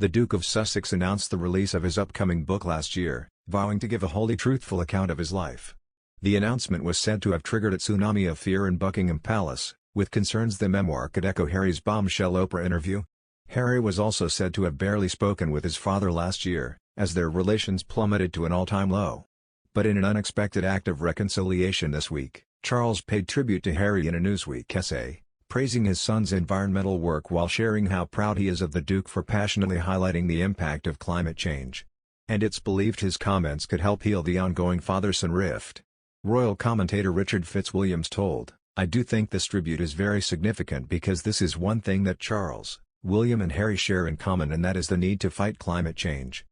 The Duke of Sussex announced the release of his upcoming book last year, vowing to give a wholly truthful account of his life. The announcement was said to have triggered a tsunami of fear in Buckingham Palace, with concerns the memoir could echo Harry's bombshell Oprah interview. Harry was also said to have barely spoken with his father last year, as their relations plummeted to an all-time low. But in an unexpected act of reconciliation this week, Charles paid tribute to Harry in a Newsweek essay, praising his son's environmental work while sharing how proud he is of the Duke for passionately highlighting the impact of climate change. And it's believed his comments could help heal the ongoing father-son rift. Royal commentator Richard Fitzwilliams told, "I do think this tribute is very significant because this is one thing that Charles, William and Harry share in common, and that is the need to fight climate change."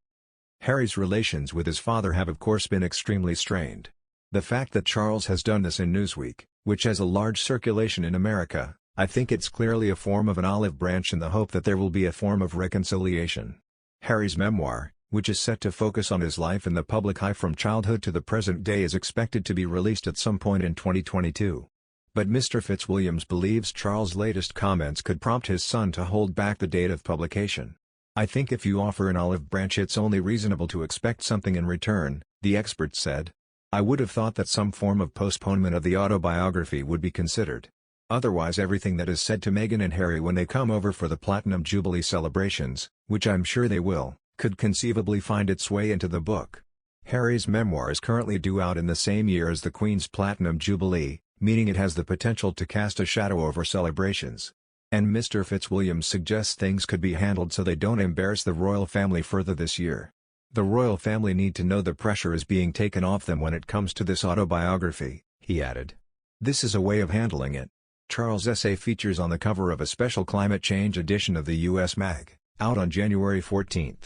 Harry's relations with his father have of course been extremely strained. The fact that Charles has done this in Newsweek, which has a large circulation in America, I think it's clearly a form of an olive branch in the hope that there will be a form of reconciliation. Harry's memoir, which is set to focus on his life in the public eye from childhood to the present day, is expected to be released at some point in 2022. But Mr. Fitzwilliams believes Charles' latest comments could prompt his son to hold back the date of publication. "I think if you offer an olive branch it's only reasonable to expect something in return," the expert said. "I would have thought that some form of postponement of the autobiography would be considered. Otherwise everything that is said to Meghan and Harry when they come over for the Platinum Jubilee celebrations, which I'm sure they will, could conceivably find its way into the book." Harry's memoir is currently due out in the same year as the Queen's Platinum Jubilee, meaning it has the potential to cast a shadow over celebrations. And Mr. Fitzwilliams suggests things could be handled so they don't embarrass the royal family further this year. "The royal family need to know the pressure is being taken off them when it comes to this autobiography," he added. "This is a way of handling it." Charles' essay features on the cover of a special climate change edition of the U.S. Mag, out on January 14.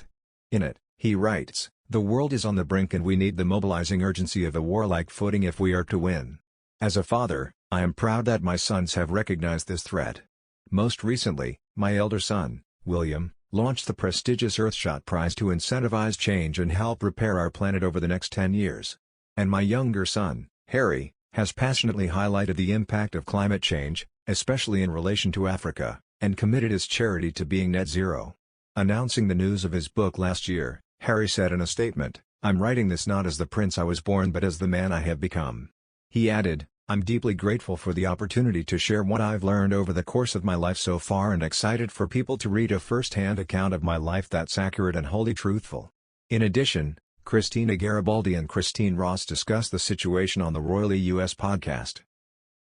In it, he writes, "The world is on the brink and we need the mobilizing urgency of a warlike footing if we are to win. As a father, I am proud that my sons have recognized this threat. Most recently, my elder son, William, launched the prestigious Earthshot Prize to incentivize change and help repair our planet over the next 10 years. And my younger son, Harry, has passionately highlighted the impact of climate change, especially in relation to Africa, and committed his charity to being net zero." Announcing the news of his book last year, Harry said in a statement, "I'm writing this not as the prince I was born but as the man I have become." He added, "I'm deeply grateful for the opportunity to share what I've learned over the course of my life so far and excited for people to read a first-hand account of my life that's accurate and wholly truthful." In addition, Christina Garibaldi and Christine Ross discussed the situation on the Royally US podcast.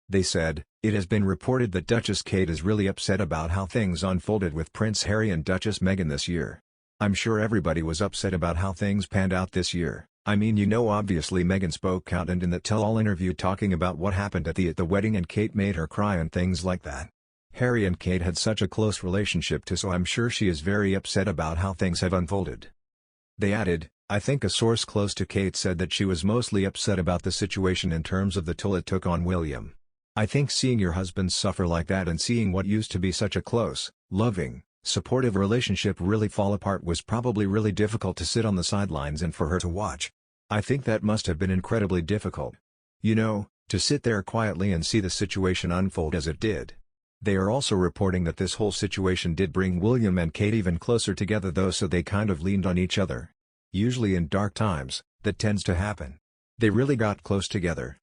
They said, "It has been reported that Duchess Kate is really upset about how things unfolded with Prince Harry and Duchess Meghan this year. I'm sure everybody was upset about how things panned out this year. I mean, obviously Meghan spoke out and in the tell-all interview talking about what happened at the wedding and Kate made her cry and things like that. Harry and Kate had such a close relationship too, so I'm sure she is very upset about how things have unfolded." They added, "I think a source close to Kate said that she was mostly upset about the situation in terms of the toll it took on William. I think seeing your husband suffer like that and seeing what used to be such a close, loving, supportive relationship really fall apart was probably really difficult to sit on the sidelines and for her to watch. I think that must have been incredibly difficult. To sit there quietly and see the situation unfold as it did." They are also reporting that this whole situation did bring William and Kate even closer together though, so they kind of leaned on each other. Usually in dark times, that tends to happen. They really got close together.